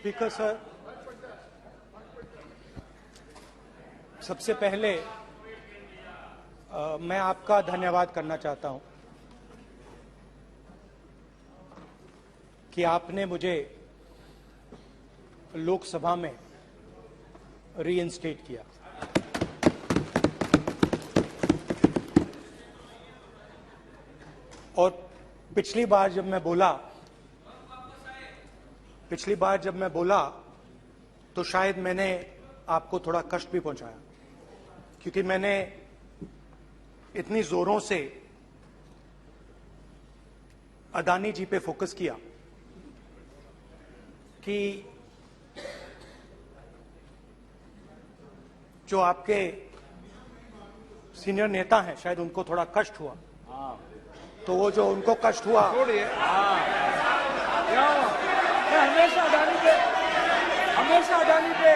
Speaker sir, सबसे पहले मैं आपका धन्यवाद करना चाहता हूं कि आपने मुझे लोकसभा में रीइंस्टेट किया। और पिछली बार जब मैं बोला तो शायद मैंने आपको थोड़ा कष्ट भी पहुंचाया, क्योंकि मैंने इतनी जोरों से अदानी जी पे फोकस किया कि जो आपके सीनियर नेता हैं शायद उनको थोड़ा कष्ट हुआ। तो वो जो उनको कष्ट हुआ, हमेशा अडानी पे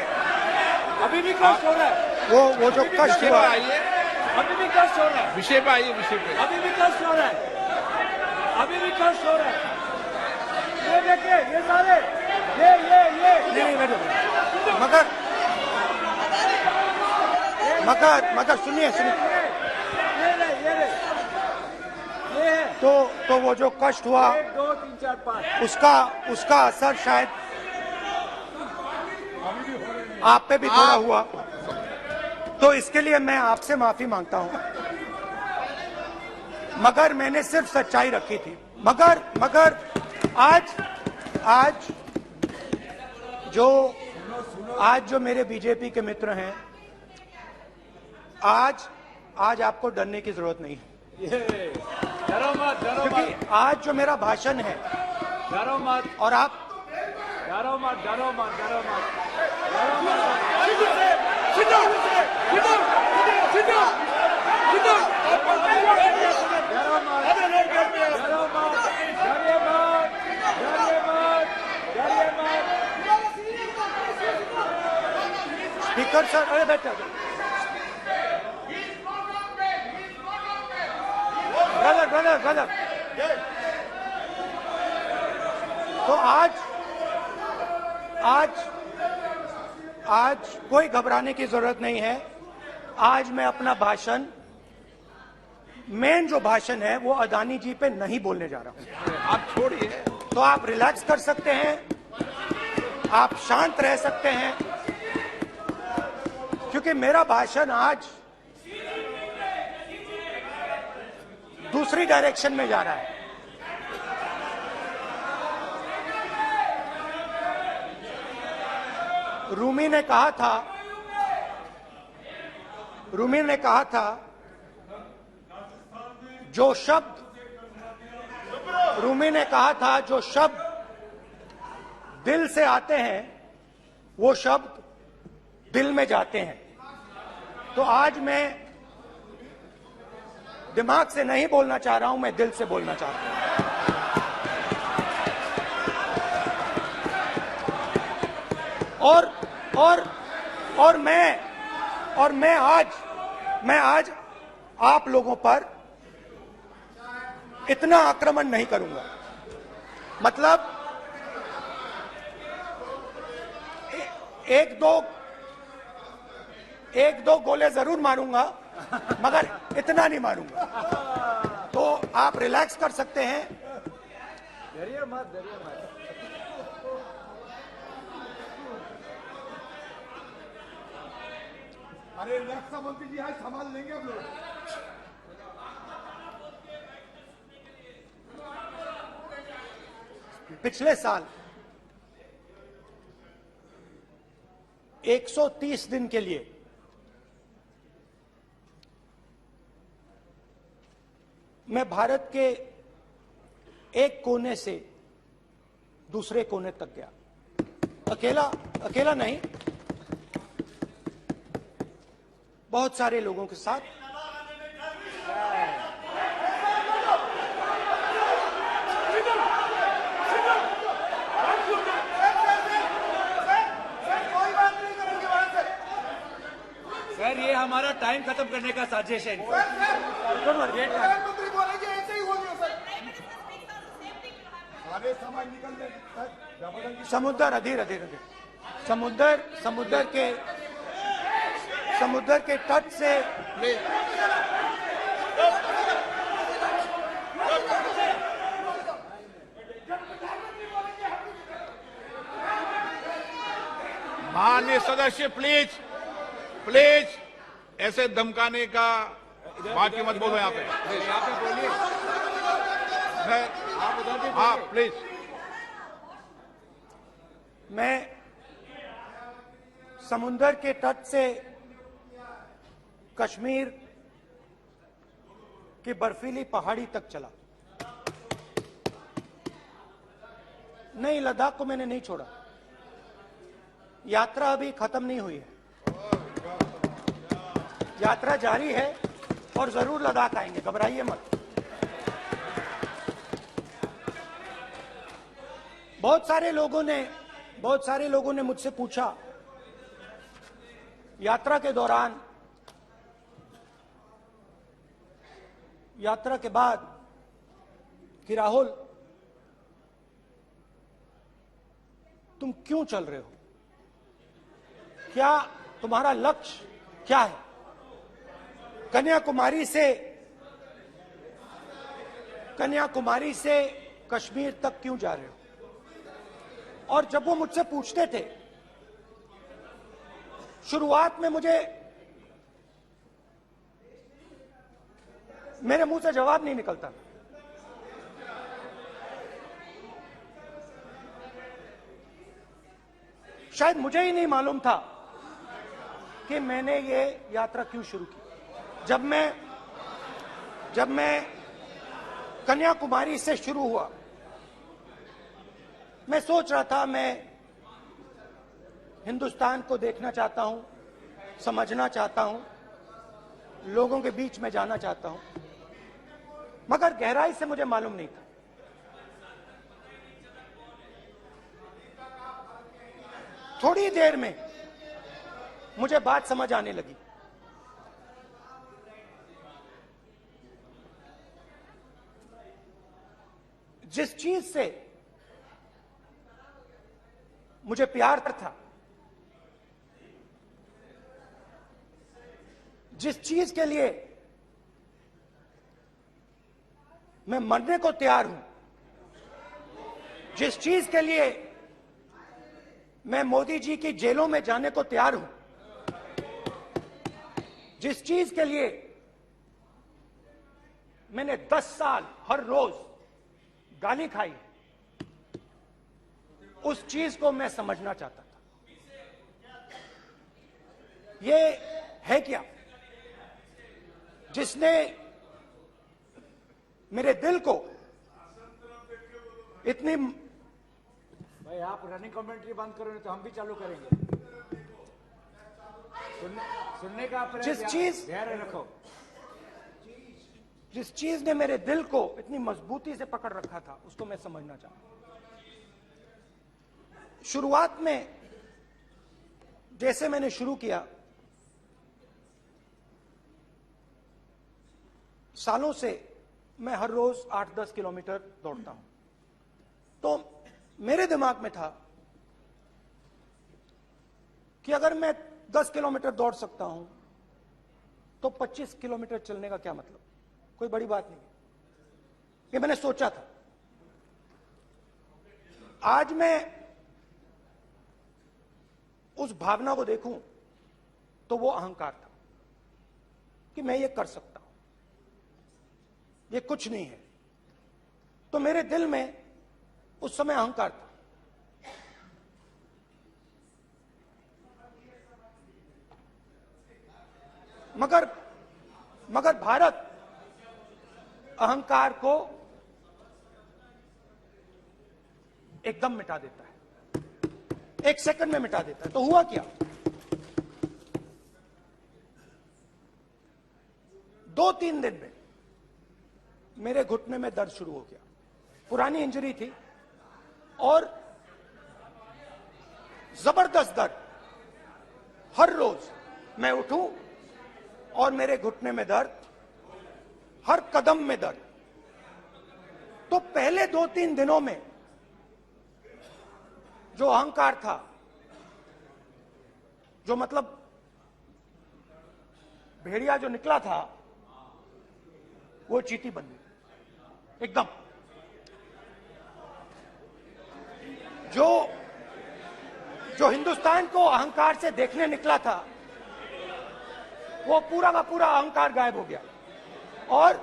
अभी भी कष्ट हो रहा है। वो जो कष्ट हुआ, अभी भी कष्ट हो रहा है। विषय पे आइए, विषय पे। अभी भी कष्ट हो रहा है, अभी भी कष्ट हो रहा है। ये देखिए, ये सारे नहीं मगर सुनिए ये है। तो वो जो कष्ट हुआ 1 2 3 4 5 उसका असर शायद आप पे भी थोड़ा हुआ। तो इसके लिए मैं आपसे माफी मांगता हूं, मगर मैंने सिर्फ सच्चाई रखी थी। मगर आज जो मेरे बीजेपी के मित्र हैं, आज आपको डरने की जरूरत नहीं है, डरो मत, क्योंकि आज जो मेरा भाषण है, डरो मत, और आप डरो मत। स्पीकर सर, अरे बैठो ब्रदर। तो आज कोई घबराने की जरूरत नहीं है। आज मैं अपना भाषण, मेन जो भाषण है वो अदानी जी पे नहीं बोलने जा रहा हूं। आप छोड़िए, तो आप रिलैक्स कर सकते हैं, आप शांत रह सकते हैं, क्योंकि मेरा भाषण आज दूसरी डायरेक्शन में जा रहा है। रूमी ने कहा था जो शब्द दिल से आते हैं वो शब्द दिल में जाते हैं। तो आज मैं दिमाग से नहीं बोलना चाह रहा हूं, मैं दिल से बोलना चाहता हूं। और मैं आज आप लोगों पर इतना आक्रमण नहीं करूंगा। मतलब एक दो गोले जरूर मारूंगा, मगर इतना नहीं मारूंगा। तो आप रिलैक्स कर सकते हैं। डरिए मत। अरे रक्षा मंत्री जी आज संभाल लेंगे आप लोग। पिछले साल 130 दिन के लिए मैं भारत के एक कोने से दूसरे कोने तक गया। अकेला नहीं, बहुत सारे लोगों के साथ। सर, ये हमारा टाइम खत्म करने का साजिश है। प्रधानमंत्री बोलेंगे ऐसे ही हो गया सर। सारे समाज निकलने जबरदस्ती समुद्र अधीर अधीर अधीर समुद्र के तट से माननीय सदस्य प्लीज प्लीज ऐसे धमकाने का बात की मत बोलो यहाँ पे यहाँ पे बोलिए, आप उधर भी हाँ बोलिए। प्लीज। मैं समुद्र के तट से कश्मीर की बर्फीली पहाड़ी तक चला। नहीं, लद्दाख को मैंने नहीं छोड़ा। यात्रा अभी खत्म नहीं हुई है, यात्रा जारी है और जरूर लद्दाख आएंगे, घबराइए मत। बहुत सारे लोगों ने मुझसे पूछा यात्रा के दौरान, यात्रा के बाद कि राहुल तुम क्यों चल रहे हो, क्या तुम्हारा लक्ष्य क्या है, कन्याकुमारी से कश्मीर तक क्यों जा रहे हो। और जब वो मुझसे पूछते थे, शुरुआत में मेरे मुंह से जवाब नहीं निकलता। शायद मुझे ही नहीं मालूम था कि मैंने ये यात्रा क्यों शुरू की। जब मैं कन्याकुमारी से शुरू हुआ, मैं सोच रहा था मैं हिंदुस्तान को देखना चाहता हूं, समझना चाहता हूं, लोगों के बीच में जाना चाहता हूं, मगर गहराई से मुझे मालूम नहीं था। थोड़ी देर में मुझे बात समझ आने लगी। जिस चीज से मुझे प्यार था, जिस चीज के लिए मैं मरने को तैयार हूं, जिस चीज के लिए मैं मोदी जी की जेलों में जाने को तैयार हूं, जिस चीज के लिए मैंने 10 साल हर रोज गाली खाई, उस चीज को मैं समझना चाहता था। ये है क्या जिसने मेरे दिल को इतनी, भाई आप रनिंग कमेंट्री बंद करो नहीं तो हम भी चालू करेंगे। सुनने का अपने जिस चीज- धैर्य रखो। जिस चीज ने मेरे दिल को इतनी मजबूती से पकड़ रखा था, उसको मैं समझना चाहता। शुरुआत में जैसे मैंने शुरू किया, सालों से मैं हर रोज 8-10 किलोमीटर दौड़ता हूं, तो मेरे दिमाग में था कि अगर मैं 10 किलोमीटर दौड़ सकता हूं तो 25 किलोमीटर चलने का क्या मतलब, कोई बड़ी बात नहीं। ये मैंने सोचा था। आज मैं उस भावना को देखूं तो वो अहंकार था कि मैं ये कर सकता हूं, ये कुछ नहीं है। तो मेरे दिल में उस समय अहंकार था। मगर भारत अहंकार को एकदम मिटा देता है, 1 सेकंड में मिटा देता है। तो हुआ क्या, 2-3 दिन में मेरे घुटने में दर्द शुरू हो गया। पुरानी इंजरी थी और जबरदस्त दर्द। हर रोज मैं उठूं और मेरे घुटने में दर्द, हर कदम में दर्द। तो पहले 2-3 दिनों में जो अहंकार था, जो मतलब भेड़िया जो निकला था, वो चींटी बन गई एकदम। जो हिंदुस्तान को अहंकार से देखने निकला था, वो पूरा का पूरा अहंकार गायब हो गया। और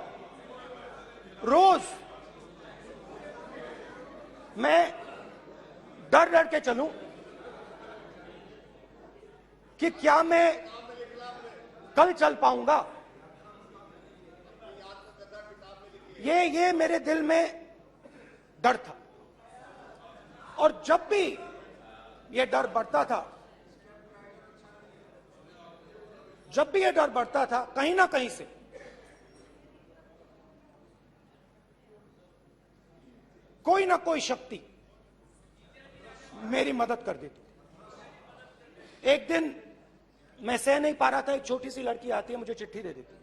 रोज मैं डर डर के चलूं कि क्या मैं कल चल पाऊंगा। ये मेरे दिल में डर था। और जब भी ये डर बढ़ता था, कहीं ना कहीं से कोई ना कोई शक्ति मेरी मदद कर देती। एक दिन मैं सह नहीं पा रहा था, एक छोटी सी लड़की आती है, मुझे चिट्ठी दे देती।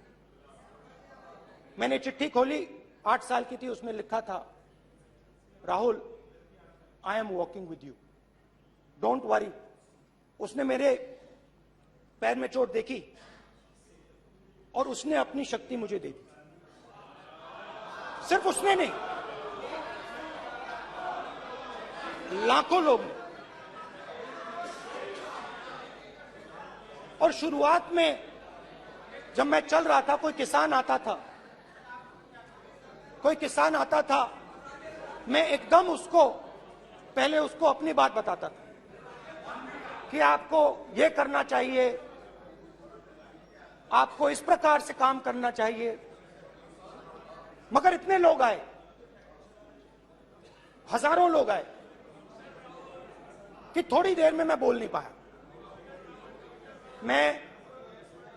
मैंने चिट्ठी खोली, 8 साल की थी, उसमें लिखा था, Rahul, I am walking with you, don't worry. उसने मेरे पैर में चोट देखी और उसने अपनी शक्ति मुझे दे दी। सिर्फ उसने नहीं, लाखों लोग ने। और शुरुआत में जब मैं चल रहा था, कोई किसान आता था, मैं एकदम पहले उसको अपनी बात बताता था कि आपको ये करना चाहिए, आपको इस प्रकार से काम करना चाहिए। मगर इतने लोग आए, हजारों लोग आए, कि थोड़ी देर में मैं बोल नहीं पाया।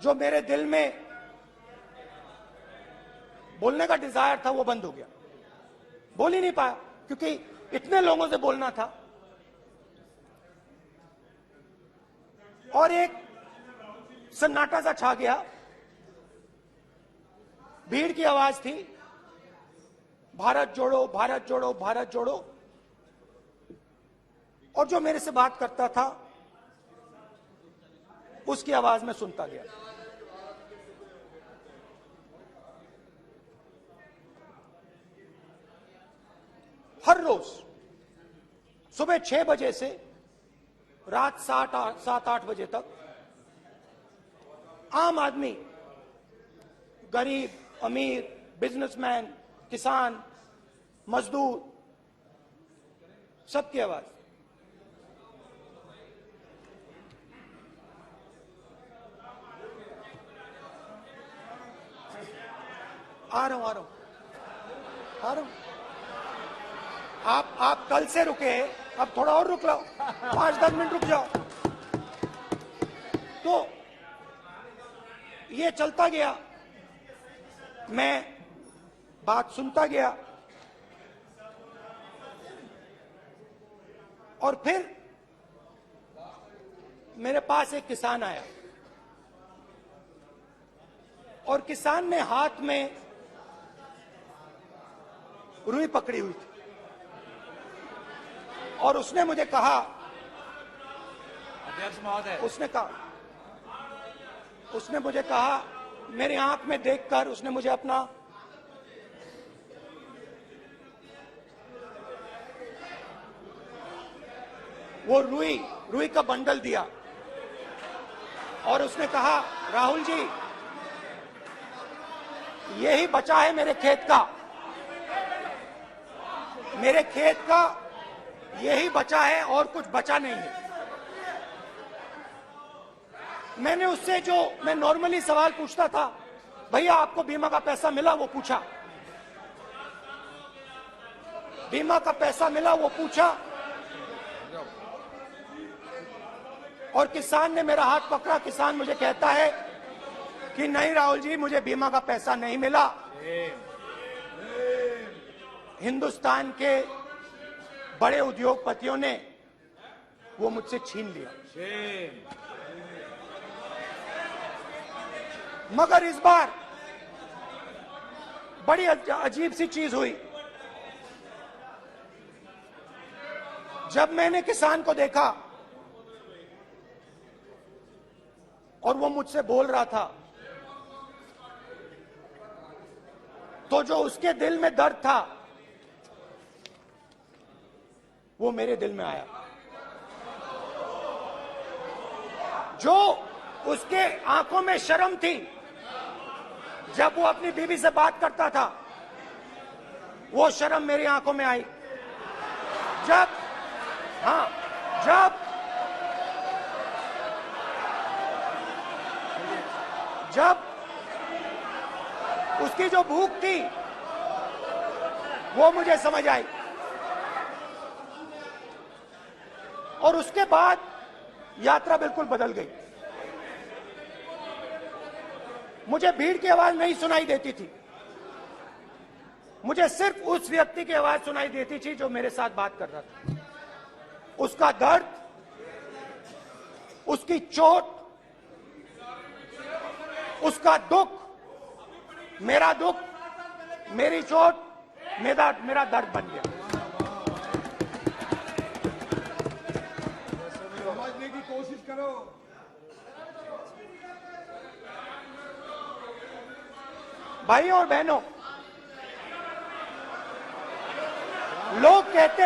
जो मेरे दिल में बोलने का डिजायर था, वो बंद हो गया। बोल ही नहीं पाया, क्योंकि इतने लोगों से बोलना था। और एक सन्नाटा सा छा गया, भीड़ की आवाज थी, भारत जोड़ो, भारत जोड़ो, भारत जोड़ो। और जो मेरे से बात करता था, उसकी आवाज में सुनता गया। हर रोज सुबह 6 बजे से रात 7-8 बजे तक आम आदमी, गरीब, अमीर, बिजनेसमैन, किसान, मजदूर, सबकी आवाज। आ रहा हूं। आप कल से रुके, अब थोड़ा और रुक लो, 5-10 मिनट रुक जाओ। तो ये चलता गया, मैं बात सुनता गया। और फिर मेरे पास एक किसान आया, और किसान ने हाथ में रुई पकड़ी हुई थी, और उसने मुझे कहा, अध्यक्ष महोदय, उसने मुझे कहा, मेरी आंख में देखकर उसने मुझे अपना वो रुई का बंडल दिया, और उसने कहा, राहुल जी, यही बचा है मेरे खेत का यही बचा है, और कुछ बचा नहीं है। मैंने उससे, जो मैं नॉर्मली सवाल पूछता था, भैया आपको बीमा का पैसा मिला, वो पूछा। बीमा का पैसा मिला, वो पूछा। और किसान ने मेरा हाथ पकड़ा। किसान मुझे कहता है कि नहीं राहुल जी, मुझे बीमा का पैसा नहीं मिला, हिंदुस्तान के बड़े उद्योगपतियों ने वो मुझसे छीन लिया। मगर इस बार बड़ी अजीब सी चीज हुई। जब मैंने किसान को देखा और वो मुझसे बोल रहा था, तो जो उसके दिल में दर्द था वो मेरे दिल में आया। जो उसके आंखों में शर्म थी जब वो अपनी बीवी से बात करता था, वो शर्म मेरी आंखों में आई। जब उसकी जो भूख थी वो मुझे समझ आई। और उसके बाद यात्रा बिल्कुल बदल गई। मुझे भीड़ की आवाज नहीं सुनाई देती थी, मुझे सिर्फ उस व्यक्ति की आवाज सुनाई देती थी जो मेरे साथ बात कर रहा था। उसका दर्द, उसकी चोट, उसका दुख, मेरा दुख, मेरी चोट, मेरा दर्द बन गया। समझने की कोशिश करो। भाइयों और बहनों, लोग कहते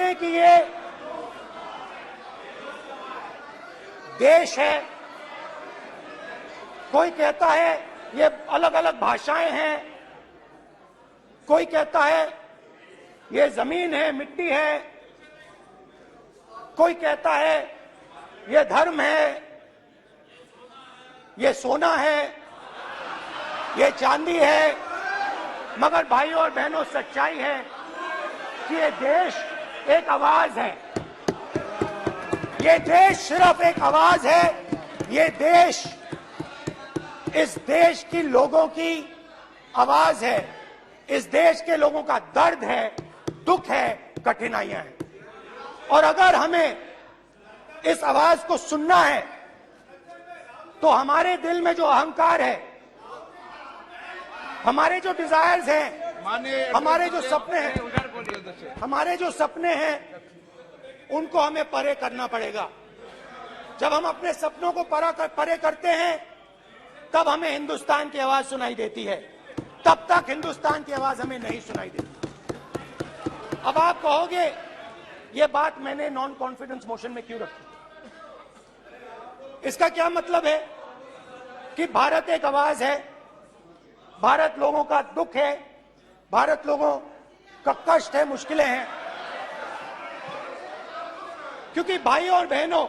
हैं कि ये देश है, कोई कहता है ये अलग अलग भाषाएं हैं, कोई कहता है ये जमीन है, मिट्टी है, कोई कहता है ये धर्म है, ये सोना है, ये चांदी है। मगर भाइयों और बहनों, सच्चाई है कि ये देश एक आवाज है। ये देश सिर्फ एक आवाज है। ये देश, इस देश की लोगों की आवाज है। इस देश के लोगों का दर्द है, दुख है, कठिनाइयां हैं। और अगर हमें इस आवाज को सुनना है तो हमारे दिल में जो अहंकार है, हमारे जो डिजायर्स हैं, हमारे जो सपने हैं, उनको हमें परे करना पड़ेगा। जब हम अपने सपनों को परे करते हैं तब हमें हिंदुस्तान की आवाज सुनाई देती है, तब तक हिंदुस्तान की आवाज हमें नहीं सुनाई देती। अब आप कहोगे ये बात मैंने नॉन कॉन्फिडेंस मोशन में क्यों रखी? इसका क्या मतलब है कि भारत एक आवाज है, भारत लोगों का दुख है, भारत लोगों का कष्ट है, मुश्किलें हैं। क्योंकि भाइयों और बहनों,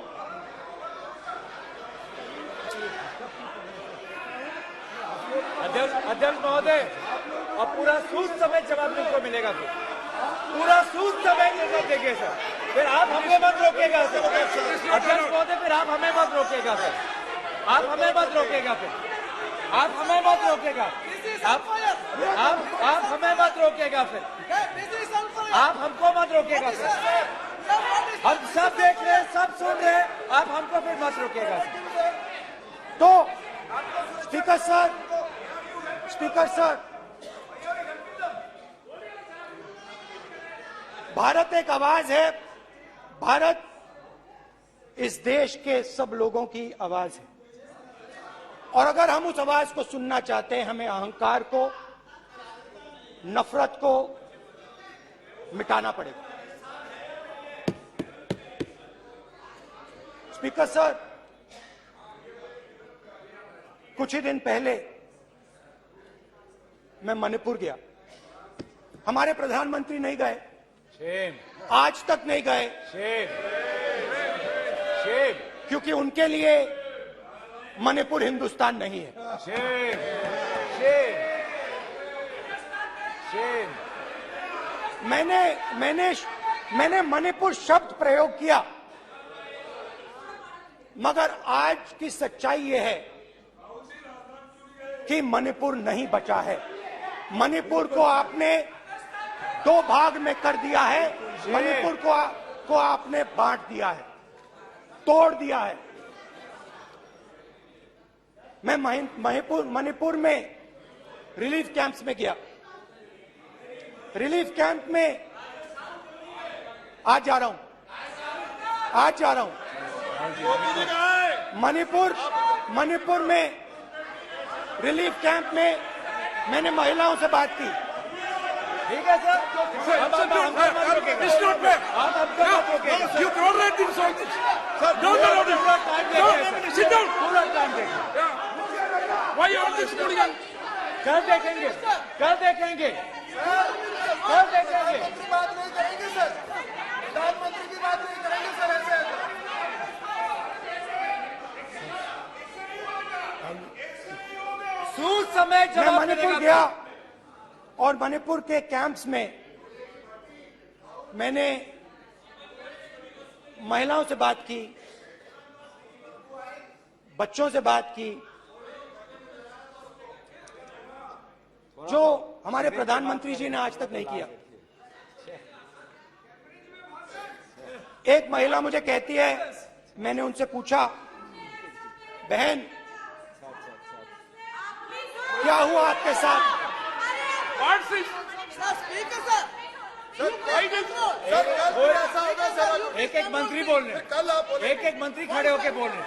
अध्यक्ष महोदय, अब पूरा सूद समेत जवाब तुमको मिलेगा। फिर पूरा सूद समेत जवाब देंगे सर। फिर आप हमें मत रोकेगा सर। अध्यक्ष महोदय, फिर आप हमें मत रोकेगा सर। आप हमें मत रोकेगा। फिर आप हमें मत रोकेगा। आप हमें मत रोकेगा। फिर आप हमको मत रोकेगा सर। हम सब देख रहे हैं, सब सुन रहे हैं, आप हमको फिर मत रोकेगा सर। तो स्पीकर सर, भारत एक आवाज है। भारत इस देश के सब लोगों की आवाज है। और अगर हम उस आवाज को सुनना चाहते हैं, हमें अहंकार को, नफरत को मिटाना पड़ेगा। स्पीकर सर, कुछ ही दिन पहले मैं मणिपुर गया। हमारे प्रधानमंत्री नहीं गए, आज तक नहीं गए, क्योंकि उनके लिए मणिपुर हिंदुस्तान नहीं है। मैंने मणिपुर शब्द प्रयोग किया, मगर आज की सच्चाई यह है कि मणिपुर नहीं बचा है। मणिपुर को आपने दो भाग में कर दिया है। मणिपुर को आपने बांट दिया है, तोड़ दिया है। मैं मणिपुर में रिलीफ कैंप्स में गया। रिलीफ कैंप में आज जा रहा हूं, आज जा रहा हूं मणिपुर में रिलीफ कैंप में मैंने महिलाओं से बात की। ठीक है सर, अब हमको मत रोकेगा। आप हमको मत रोकेगा। You tolerate this all this. Sir, Don't allow this. पूरा टाइम देंगे Don't सर। sit down. पूरा टाइम देंगे। Yeah. Why you all this hooligan? कल देखेंगे, कल देखेंगे, कल देखेंगे। बात नहीं करेंगे सर, प्रधानमंत्री की बात नहीं करेंगे सर ऐसे। सूद समय मैं जवाब मणिपुर मिलेगा। गया और मणिपुर के कैंप्स में मैंने महिलाओं से बात की, बच्चों से बात की, जो हमारे प्रधानमंत्री जी ने आज तक नहीं किया। एक महिला मुझे कहती है, मैंने उनसे पूछा, बहन क्या हुआ आपके साथ? What's this? एक एक मंत्री बोल रहे हैं, कल आप बोले एक एक मंत्री खड़े होके बोल रहे हैं,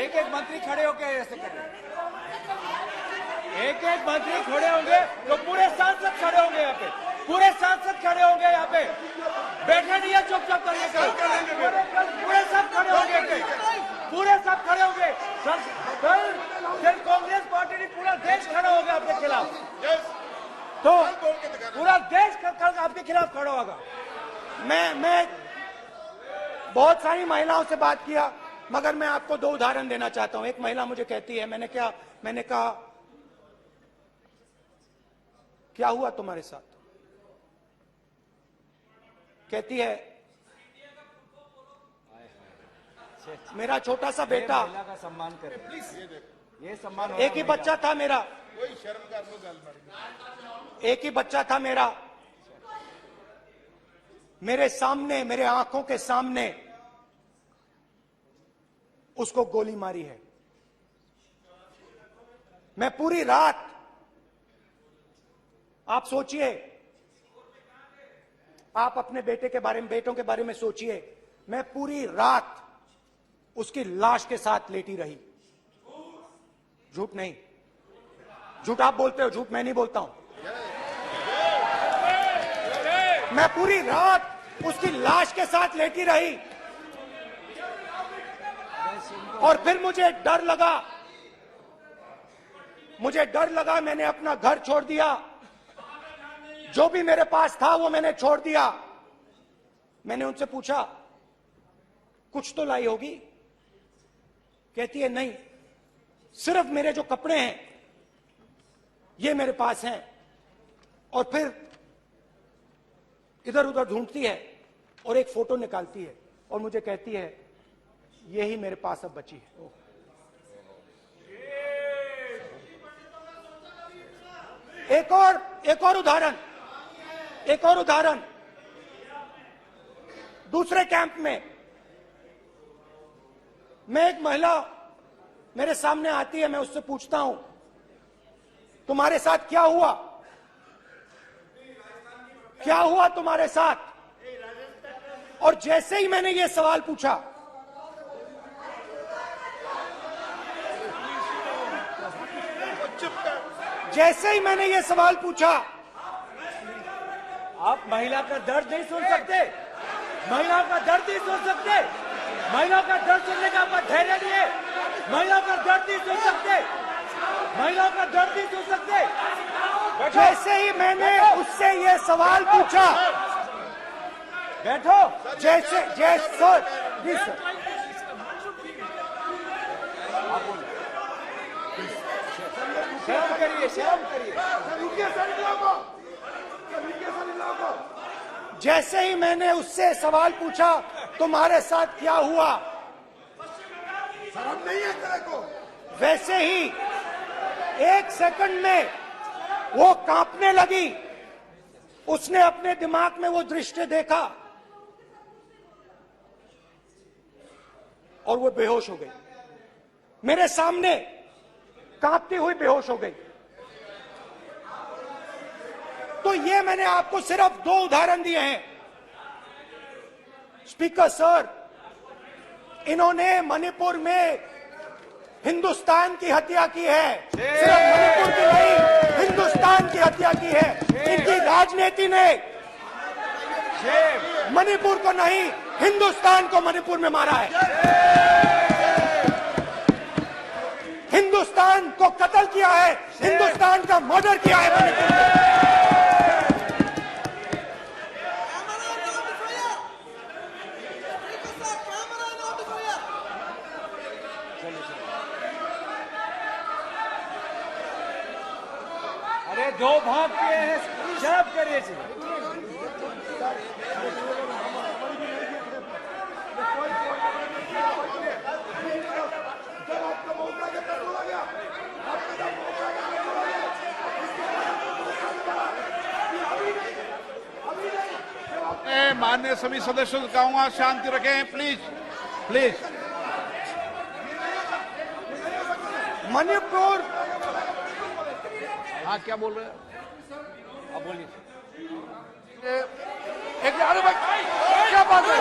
एक एक मंत्री खड़े होके ऐसे कर रहे हैं। एक एक मंत्री खड़े होंगे तो पूरे सांसद खड़े होंगे यहाँ पे, पूरे सांसद खड़े होंगे यहाँ पे। बैठे नहीं है, चुपचाप करिए। कल पूरे सब खड़े होंगे, पूरे सब खड़े होंगे। कल कांग्रेस पार्टी ने पूरा देश खड़ा होगा आपके खिलाफ, तो पूरा देश कल आपके खिलाफ खड़ा होगा। मैं बहुत सारी महिलाओं से बात किया, मगर मैं आपको दो उदाहरण देना चाहता हूं। एक महिला मुझे कहती है, मैंने कहा क्या हुआ तुम्हारे साथ? कहती है, मेरा छोटा सा बेटा, महिला का सम्मान करें प्लीज, ये सम्मान। एक ही बच्चा था मेरा, कोई शर्म कर लो गल मारी। एक ही बच्चा था मेरा, मेरे सामने, मेरे आंखों के सामने उसको गोली मारी है। मैं पूरी रात, आप सोचिए, आप अपने बेटे के बारे में, बेटों के बारे में सोचिए, मैं पूरी रात उसकी लाश के साथ लेटी रही। झूठ नहीं, झूठ आप बोलते हो, झूठ मैं नहीं बोलता हूं। मैं पूरी रात उसकी लाश के साथ लेटी रही और फिर मुझे डर लगा, मैंने अपना घर छोड़ दिया, जो भी मेरे पास था वो मैंने छोड़ दिया। मैंने उनसे पूछा, कुछ तो लाई होगी? कहती है, नहीं, सिर्फ मेरे जो कपड़े हैं ये मेरे पास हैं। और फिर इधर उधर ढूंढती है और एक फोटो निकालती है और मुझे कहती है, यही मेरे पास अब बची है। एक और उदाहरण, दूसरे कैंप में मैं, एक महिला मेरे सामने आती है, मैं उससे पूछता हूं, तुम्हारे साथ क्या हुआ? क्या हुआ तुम्हारे साथ? और जैसे ही मैंने ये सवाल पूछा, आप महिला का दर्द नहीं सुन सकते, महिला का दर्द नहीं सुन सकते, महिला का दर्द सुनने का आपका धैर्य नहीं है, महिला का दर्द नहीं सुन सकते, महिला का दर्द नहीं सुन सकते। जैसे ही मैंने उससे ये सवाल पूछा, बैठो, जैसे शर्म करिए, शर्म करिए। जैसे ही मैंने उससे सवाल पूछा, तुम्हारे साथ क्या हुआ, शर्म नहीं है तेरे को? वैसे ही 1 सेकंड में वो कांपने लगी। उसने अपने दिमाग में वो दृश्य देखा और वो बेहोश हो गई। मेरे सामने कांपती हुई बेहोश हो गई। तो ये मैंने आपको सिर्फ 2 उदाहरण दिए हैं। स्पीकर सर, इन्होंने मणिपुर में हिंदुस्तान की हत्या की है, सिर्फ मणिपुर की नहीं, हिंदुस्तान की हत्या की है। इनकी राजनीति ने मणिपुर को नहीं, हिंदुस्तान को मणिपुर में मारा है। हिंदुस्तान को कत्ल किया है, हिंदुस्तान का मर्डर किया है मणिपुर में। अरे 2 भाग किए हैं, शराब करिए जी। माननीय सभी सदस्यों से कहूंगा शांति रखें, प्लीज प्लीज। मणिपुर, हाँ क्या बोल रहे हैं? अब बोलिए। एक अरे भाई क्या बात है?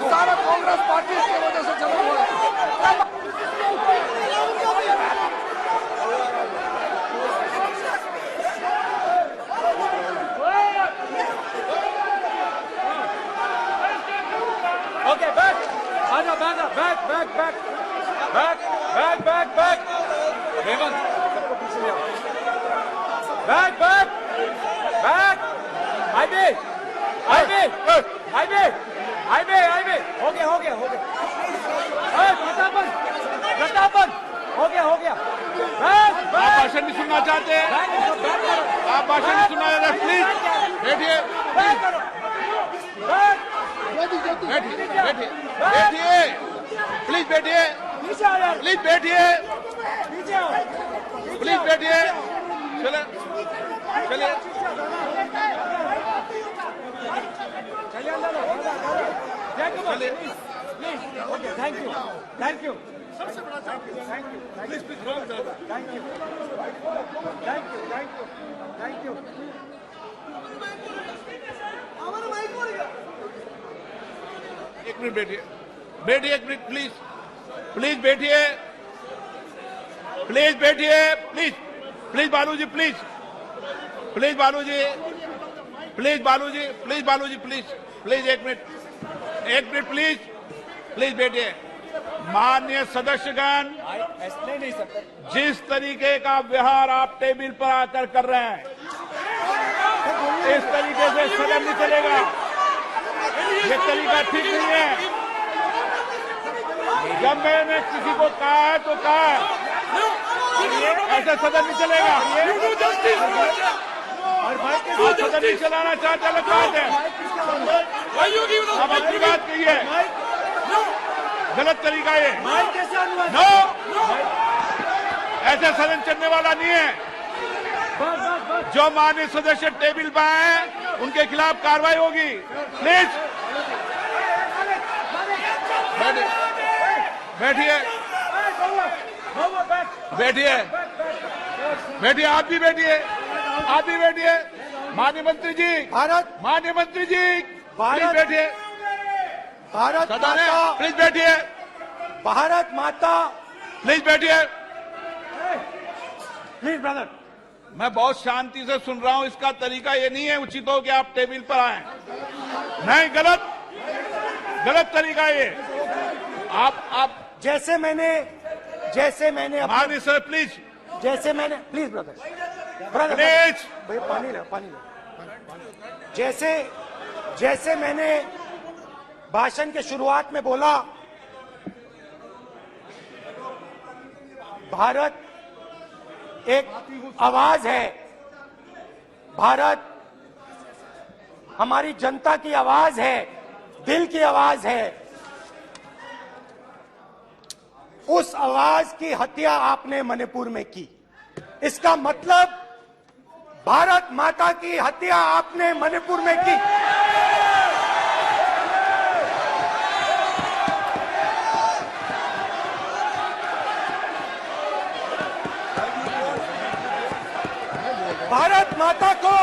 सारा कांग्रेस पार्टी की वजह से चला हुआ है। ओके बैक, आजा back back back back back back back back Hemant सबको पीछे ले आओ। Back back back IB IB IB IB IB हो गया हो गया हो गया। प्रतापन हो गया। बैक आप बैक भाषण नहीं सुनना चाहते? बैक करो, आप भाषण नहीं सुनना चाहते? प्लीज बैठिए, बैक करो, बैक बैठिए, बैठिए, बैठिए, प्लीज बैठिए, नीचे आओ यार, प्लीज बैठिए, नीचे आओ, प्लीज बैठिए। चले चलिए, चलिए अंदर लो, जयकुमार चलिए। Please okay thank you thank you सबसे बड़ा thank you please thank you thank you. एक मिनट बैठिए, बैठिए एक मिनट प्लीज, प्लीज बैठिए, प्लीज बैठिए, please please Baluji, please please Baluji, please Baluji, please Baluji, please please एक मिनट प्लीज प्लीज बैठिए। माननीय सदस्यगण, ऐसे नहीं सकते। जिस तरीके का व्यवहार आप टेबल पर आकर कर रहे हैं, इस तरीके से सदन नहीं चलेगा। ये तरीका ठीक नहीं है। जब मैंने किसी को कहा है तो कहा है, ऐसे सदन नहीं चलेगा। आप सदन नहीं चलाना चाहते, अलग बात है। अब अपनी बात कहिए, गलत तरीका ये। नो, ऐसे सदन चलने वाला नहीं है। जो माननीय सदस्य टेबल पर आए उनके खिलाफ कार्रवाई होगी। प्लीज बैठिए, बैठिए, बैठिए, आप भी बैठिए, आप भी बैठिए। माननीय मंत्री जी, भारत माननीय मंत्री जी, प्लीज भारत बैठिए। भारत सदन है, माता, प्लीज बैठिए, भारत माता, प्लीज बैठिए। Please brother. मैं बहुत शांति से सुन रहा हूं, इसका तरीका ये नहीं है उचित हो कि आप टेबल पर आए। नहीं, गलत तरीका ये। आप जैसे मैंने माननीय sir please please brother please भैया पानी लो। जैसे मैंने भाषण के शुरुआत में बोला, भारत एक आवाज है, भारत हमारी जनता की आवाज है, दिल की आवाज है। उस आवाज की हत्या आपने मणिपुर में की। इसका मतलब भारत माता की हत्या आपने मणिपुर में की। भारत माता को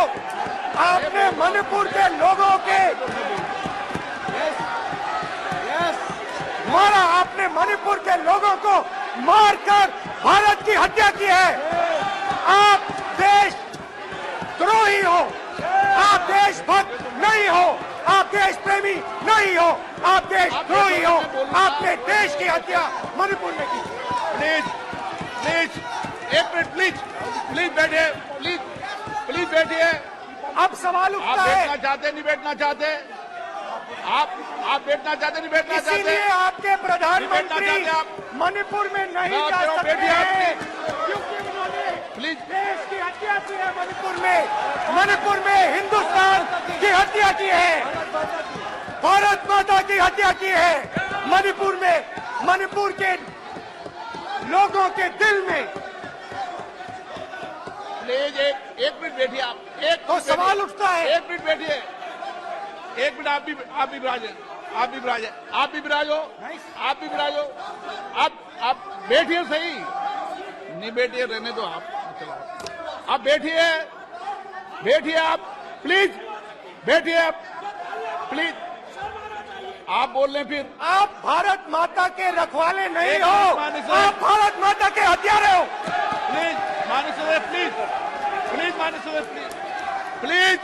आपने मणिपुर के लोगों के मारा, आपने मणिपुर के लोगों को मारकर भारत की हत्या की है। आप देशद्रोही हो, आप देशभक्त नहीं हो, आप देश प्रेमी नहीं हो, आप देशद्रोही हो। आपने देश की हत्या मणिपुर में की। प्लीज एक मिनट प्लीज बैठिए। अब सवाल आप उठता है, बैठना चाहते नहीं बैठना चाहते? आप बैठना चाहते नहीं बैठना चाहते? इसीलिए आपके प्रधानमंत्री चाहते आप? मणिपुर में नहीं मैं जा कह रहा हूं, सकते बैठिए आप, हैं, क्योंकि उन्होंने प्लीज देश की हत्या की है। मणिपुर में हिंदुस्तान की हत्या की है, भारत माता की हत्या की है। मणिपुर के लोगों के दिल में। प्लीज एक मिनट बैठिए आप। तो सवाल उठता है, एक मिनट बैठिए। एक मिनट आप भी विराजो। आप बैठिए सही। नहीं बैठिए, रहने दो आप बैठिए आप प्लीज प्लीज। आप बोल रहे हैं फिर। आप भारत माता के रखवाले नहीं एक हो, मिनट माननीय सर। आप भारत माता के हत्यारे हो। प्लीज माननीय सदस्य प्लीज माननीय सदस्य प्लीज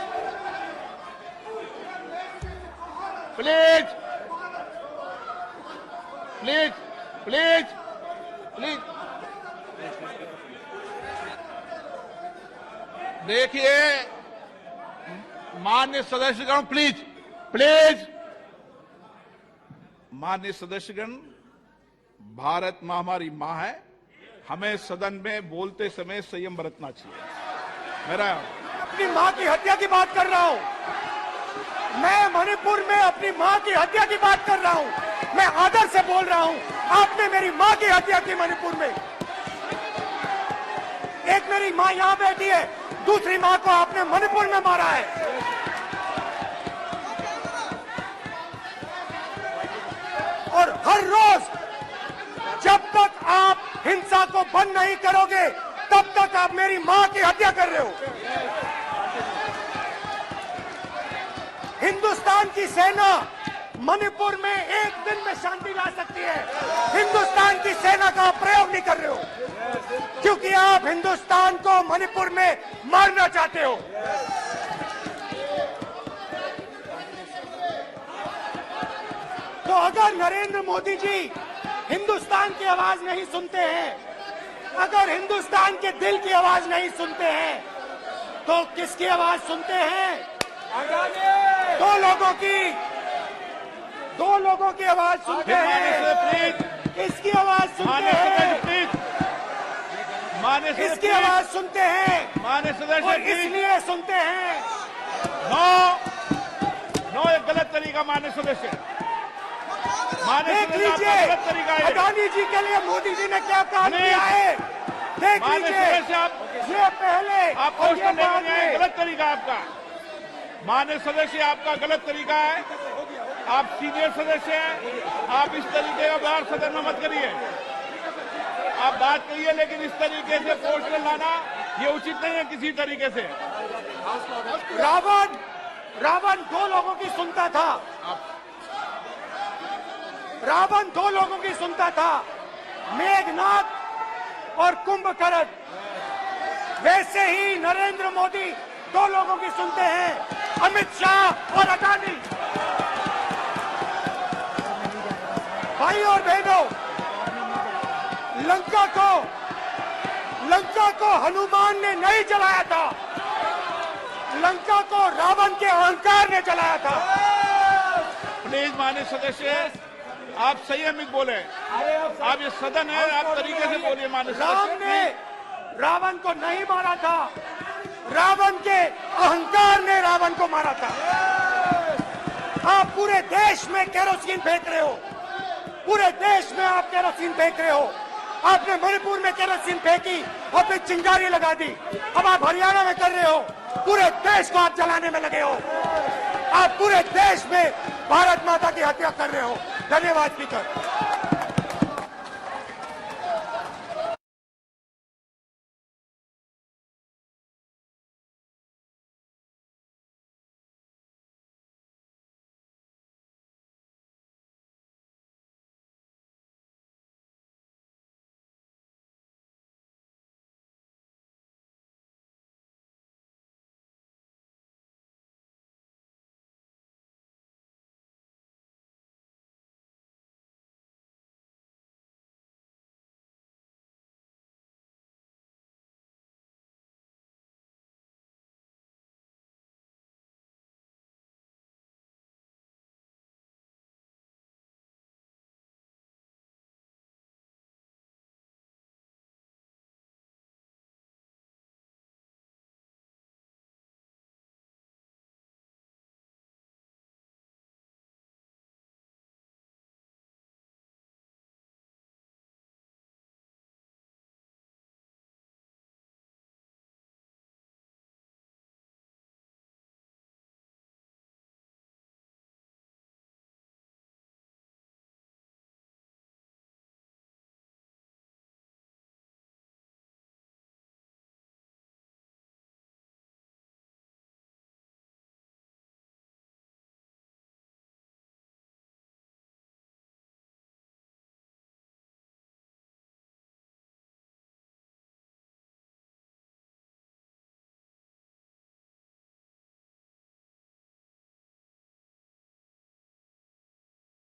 देखिए माननीय सदस्यगण, प्लीज माननीय सदस्यगण, भारत मां हमारी मां है। हमें सदन में बोलते समय संयम बरतना चाहिए। मेरा अपनी मां की हत्या की बात कर रहा हूं। मैं मणिपुर में अपनी मां की हत्या की बात कर रहा हूं। मैं आदर से बोल रहा हूं। आपने मेरी मां की हत्या की मणिपुर में। एक मेरी मां यहां बैठी है, दूसरी मां को आपने मणिपुर में मारा है। और हर रोज जब तक आप हिंसा को बंद नहीं करोगे, तब तक आप मेरी मां की हत्या कर रहे हो। हिंदुस्तान की सेना मणिपुर में एक दिन में शांति ला सकती है। हिंदुस्तान की सेना का प्रयोग नहीं कर रहे हो, क्योंकि आप हिंदुस्तान को मणिपुर में मारना चाहते हो। तो अगर नरेंद्र मोदी जी हिंदुस्तान की आवाज नहीं सुनते हैं, अगर हिंदुस्तान के दिल की आवाज नहीं सुनते हैं, तो किसकी आवाज सुनते हैं? दो लोगों की आवाज सुनते हैं। इसकी आवाज सुनते हैं, इसकी आवाज सुनते हैं, माननीय सदस्य और इसलिए सुनते हैं। नो एक गलत तरीका माननीय सदस्य। देख लीजिए गलत तरीका है। अडानी जी के लिए मोदी जी ने क्या काम किया है। देख लीजिए, ये पहले आप और ये बाद नहीं, में। गलत तरीका आपका माननीय सदस्य, आपका गलत तरीका है। आप सीनियर सदस्य हैं, आप इस तरीके का व्यवहार सदन में मत करिए। आप बात करिए, लेकिन इस तरीके से पोस्टर लाना ये उचित नहीं है किसी तरीके से। रावण दो लोगों की सुनता था। रावण दो लोगों की सुनता था, मेघनाथ और कुंभकर्ण। वैसे ही नरेंद्र मोदी दो लोगों की सुनते हैं, अमित शाह और अडानी। भाई और बहनों, लंका को हनुमान ने नहीं जलाया था, लंका को रावण के अहंकार ने जलाया था। प्लीज माननीय सदस्य, आप संयमित बोले। आप ये सदन है, आप तरीके से बोलिए माननीय राम सदस्य। ने रावण को नहीं मारा था, रावण के अहंकार ने रावण को मारा था। आप पूरे देश में केरोसिन फेंक रहे हो, पूरे देश में आप केरोसिन फेंक रहे हो। आपने मणिपुर में केरोसिन फेंकी और फिर चिंगारी लगा दी। अब आप हरियाणा में कर रहे हो, पूरे देश को आप जलाने में लगे हो। आप पूरे देश में भारत माता की हत्या कर रहे हो। धन्यवाद स्पीकर।